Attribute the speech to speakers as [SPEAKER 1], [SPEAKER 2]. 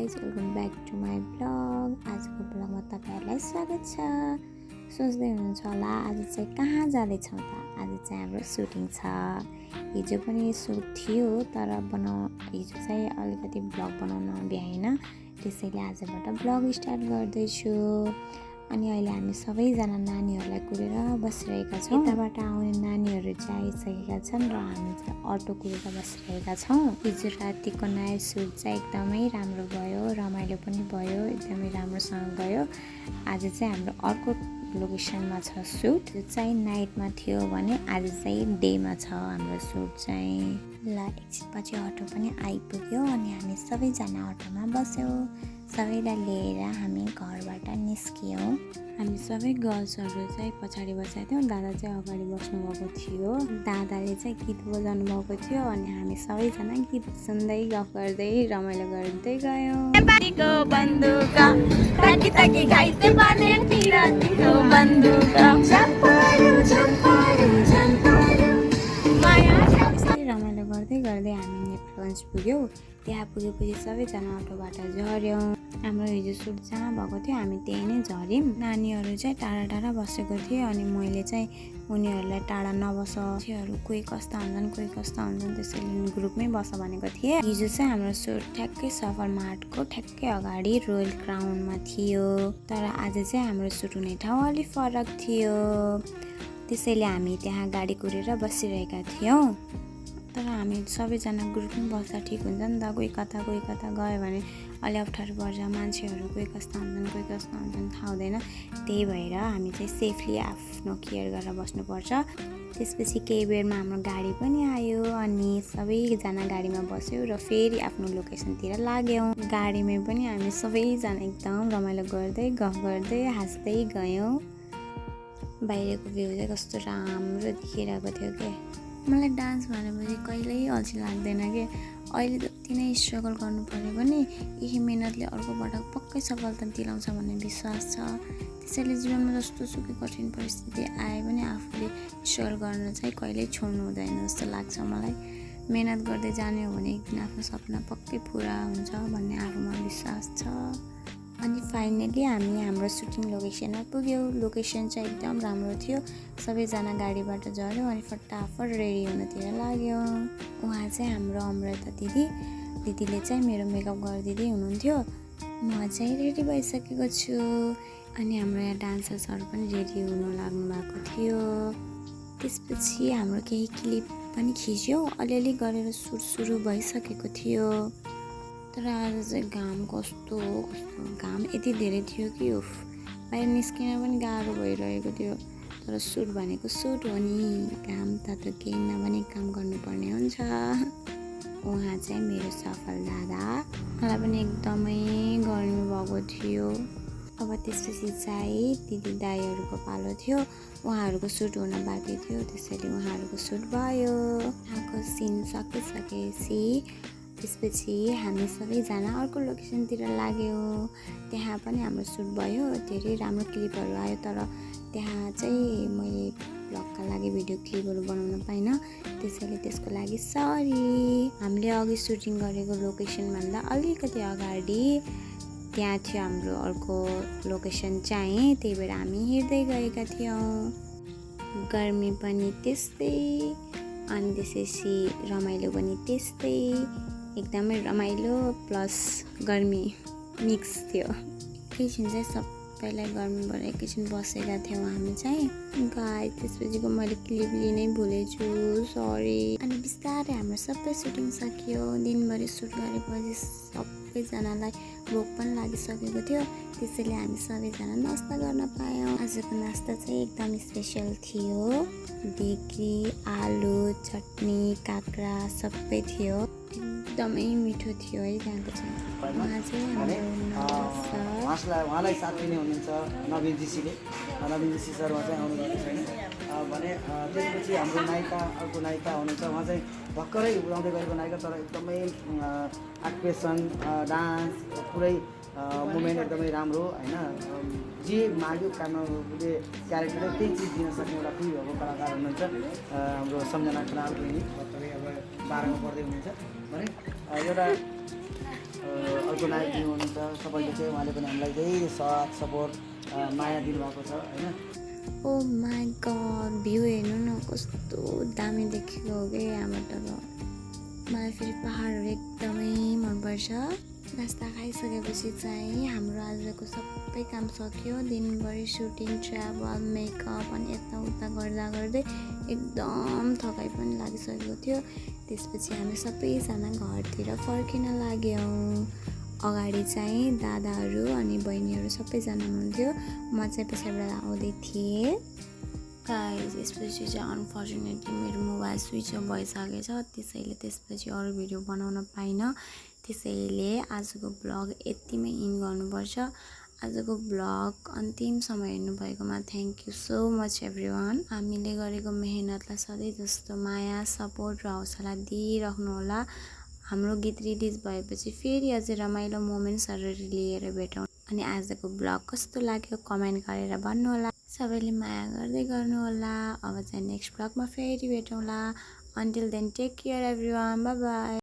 [SPEAKER 1] Guys, welcome back to my blog. आजको ब्लगमा तपाईँहरूलाई स्वागत छ। सोच्दै हुनुहुन्छ होला आज चाहिँ कहाँ जाँदैछौँ त। आज चाहिँ हाम्रो सुटिङ छ। हिजो पनि सुट थियो तर हिजो चाहिँ अलिकति ब्लग बनाउन भ्याएन, त्यसैले आजबाट ब्लग स्टार्ट गर्दैछु। अनि अहिले हामी सबैजना नानीहरूलाई कुरेर बसिरहेका छौँ। यताबाट आउने नानीहरू चाहिँ आइसकेका छन् र हामी चाहिँ अटो कुरेर बसिरहेका छौँ। हिजो रातिको नाइट सुट चाहिँ एकदमै राम्रो भयो, रमाइलो पनि भयो, एकदमै राम्रोसँग गयो। आज चाहिँ हाम्रो अर्को लोकेसनमा छ सुट, त्यो चाहिँ नाइटमा थियो भने आज चाहिँ डेमा छ हाम्रो सुट चाहिँ। ल एकछिनपछि अटो पनि आइपुग्यो अनि हामी सबैजना अटोमा बस्यौँ। सबैलाई लिएर हामी घरबाट निस्क्यौँ। हामी सबै गर्ल्सहरू चाहिँ पछाडि बसेका थियौँ, दादा चाहिँ अगाडि बस्नुभएको थियो। दादाले चाहिँ गीत बजाउनु भएको थियो अनि हामी सबैजना गीत सुन्दै गफ गर्दै रमाइलो गर्दै गयौँ। रमाइलो गर्दै गर्दै हामी नेटलन्ज पुग्यौँ। त्यहाँ पुगेपछि सबैजना अटोबाट झऱ्यौँ। हाम्रो हिजो सुट जहाँ भएको थियो हामी त्यही नै झऱ्यौँ। नानीहरू चाहिँ टाढा टाढा बसेको थिए अनि मैले चाहिँ उनीहरूलाई टाढा नबस, कोही कस्ता हुन्छन् कोही कस्ता हुन्छन्, त्यसैले ग्रुपमै बस भनेको थिएँ। हिजो चाहिँ हाम्रो सुट ठ्याक्कै सफल मार्टको ठ्याक्कै अगाडि रोयल क्राउनमा थियो, तर आज चाहिँ हाम्रो सुट हुने ठाउँ अलिक फरक थियो, त्यसैले हामी त्यहाँ गाडी कुरेर बसिरहेका थियौँ। तर हामी सबैजना ग्रुपमै बस्दा ठिक हुन्छ नि त, कोही कता गयो भने अलि अप्ठ्यारो पर्छ। मान्छेहरू कोही कस्ता हुन्छन् थाहा हुँदैन, त्यही भएर हामी चाहिँ सेफली आफ्नो केयर गरेर बस्नुपर्छ। त्यसपछि केही बेरमा हाम्रो गाडी पनि आयो अनि सबैजना गाडीमा बस्यौँ र फेरि आफ्नो लोकेसनतिर लाग्यौँ। गाडीमै पनि हामी सबैजना एकदम रमाइलो गर्दै गफ गर्दै हाँस्दै गयौँ। बाहिरको भ्यू चाहिँ कस्तो राम्रो देखिरहेको थियो क्या। मलाई डान्स भनेपछि कहिल्यै अल्छी लाग्दैन कि। अहिले जति नै स्ट्रगल गर्नु पऱ्यो भने यही मिहिनेतले अर्को पटक पक्कै सफलता दिलाउँछ भन्ने विश्वास छ। त्यसैले जीवनमा जस्तो सुकै कठिन परिस्थिति आए पनि आफूले स्ट्रगल गर्न चाहिँ कहिल्यै छोड्नु हुँदैन जस्तो लाग्छ मलाई। मिहिनेत गर्दै जाने हो भने एक दिन आफ्नो सपना पक्कै पुरा हुन्छ भन्ने आफूमा विश्वास छ। अनि फाइनली हामी हाम्रो सुटिङ लोकेसनमा पुग्यौँ। लोकेसन चाहिँ एकदम राम्रो थियो। सबैजना गाडीबाट झऱ्यौँ अनि फटाफट रेडी हुनतिर लाग्यौँ। उहाँ चाहिँ हाम्रो अमृता दिदीले चाहिँ मेरो मेकअप गरिदिँदै हुनुहुन्थ्यो। म चाहिँ रेडी भइसकेको छु अनि हाम्रो यहाँ डान्सर्सहरू पनि रेडी हुनु लाग्नु भएको थियो। त्यसपछि हाम्रो केही क्लिप पनि खिच्यौँ। अलिअलि गरेर सुट सुरु भइसकेको थियो। तर आज चाहिँ कस्तो घाम यति धेरै थियो कि उफ, बाहिर निस्किन पनि गाह्रो भइरहेको थियो। तर सुट भनेको सुट हो नि, घाम त केही नभने काम गर्नुपर्ने हुन्छ। उहाँ चाहिँ मेरो सफल दादा, मलाई पनि एकदमै गर्मी भएको थियो। अब त्यसपछि चाहिँ दिदी दाईहरूको पालो थियो, उहाँहरूको सुट हुन बाँकी थियो, त्यसैले उहाँहरूको सुट भयो। उहाँको सिन सकिसकेपछि त्यसपछि हामी सबैजना अर्को लोकेसनतिर लाग्यौँ। त्यहाँ पनि हाम्रो सुट भयो, धेरै राम्रो क्लिपहरू आयो। तर त्यहाँ चाहिँ मैले ब्लगका लागि भिडियो क्लिपहरू बनाउन पाइनँ, त्यसैले त्यसको लागि सरी। हामीले अघि सुटिङ गरेको लोकेसनभन्दा अलिकति अगाडि त्यहाँ थियो हाम्रो अर्को लोकेसन चाहिँ, त्यही भएर हामी हिँड्दै गएका थियौँ। गर्मी पनि त्यस्तै अनि त्यसपछि रमाइलो पनि त्यस्तै, एकदमै रमाइलो प्लस गर्मी मिक्स थियो। एकैछिन चाहिँ सबैलाई गर्मीबाट एकैछिन बसेका थियौँ हामी चाहिँ। गाइस त्यसपछिको मैले क्लिप लिनै भुलेछु, सरी। अनि बिस्तारै हाम्रो सबै सुटिङ सकियो। दिनभरि सुट गरेपछि सबैजनालाई भोक पनि लागिसकेको थियो, त्यसैले हामी सबैजना नास्ता गर्न पायौँ। आजको नास्ता चाहिँ एकदम स्पेसल थियो। डेक्री, आलु, चटनी, काँक्रा सबै थियो। एकदमै मिठो थियो है त्यहाँको चाहिँ। उहाँ चाहिँ
[SPEAKER 2] उहाँलाई साथ दिने हुनुहुन्छ नवीनजी सरमा चाहिँ आउनुभएको छैन भने। त्यसपछि हाम्रो अर्को नायिका हुनुहुन्छ, उहाँ चाहिँ भर्खरै उदाउँदै गरेको नायिका, तर एकदमै एक्सप्रेसन, डान्स, पुरै मुभमेन्ट एकदमै राम्रो होइन। जे माग्यो उसले क्यारेक्टर त्यही चिज दिन सक्ने एउटा फ्री भएको कलाकार हुनुहुन्छ हाम्रो सम्झना खनाल बहिनी, भर्खरै अब 12मा पढ्दै हुनुहुन्छ भने। एउटा अर्को नायक दिनु हुनुहुन्छ सबैले चाहिँ उहाँले पनि हामीलाई धेरै साथ सपोर्ट माया दिनुभएको छ होइन।
[SPEAKER 1] ओ माई गड भ्यू हेर्नु न कस्तो दामी देखेको हो कि यहाँबाट त। मलाई फेरि पाहाडहरू एकदमै मनपर्छ। नास्ता खाइसकेपछि चाहिँ हाम्रो आजको सबै काम सक्यो। दिनभरि सुटिङ ट्राभल मेकअप अनि यताउता गर्दै एकदम थकाइ पनि लागिसकेको थियो। त्यसपछि हामी सबैजना घरतिर फर्किन लाग्यौँ। अगाडि चाहिँ दादाहरू अनि बहिनीहरू सबैजना हुनुहुन्थ्यो, म चाहिँ पछाडिबाट आउँदै थिएँ। गाइस यसपछि चाहिँ अनफर्चुनेटली मेरो मोबाइल स्विच अफ भइसकेको छ, त्यसपछि अरू भिडियो बनाउन पाइनँ। त्यसैले आजको ब्लग यतिमै इन गर्नुपर्छ। आजको ब्लग अन्तिमसम्म हेर्नुभएकोमा thank you so much everyone. हामीले गरेको मेहनतलाई सधैँ जस्तो माया सपोर्ट र हौसला दिइराख्नुहोला। हाम्रो गीत रिलिज भएपछि फेरि अझै रमाइलो मोमेन्ट्सहरू लिएर भेटौँ। अनि आजको ब्लग कस्तो लाग्यो कमेन्ट गरेर भन्नुहोला। सबैले माया गर्दै गर्नुहोला। अब चाहिँ नेक्स्ट ब्लगमा फेरि भेटौँला। Until then take care everyone, bye by.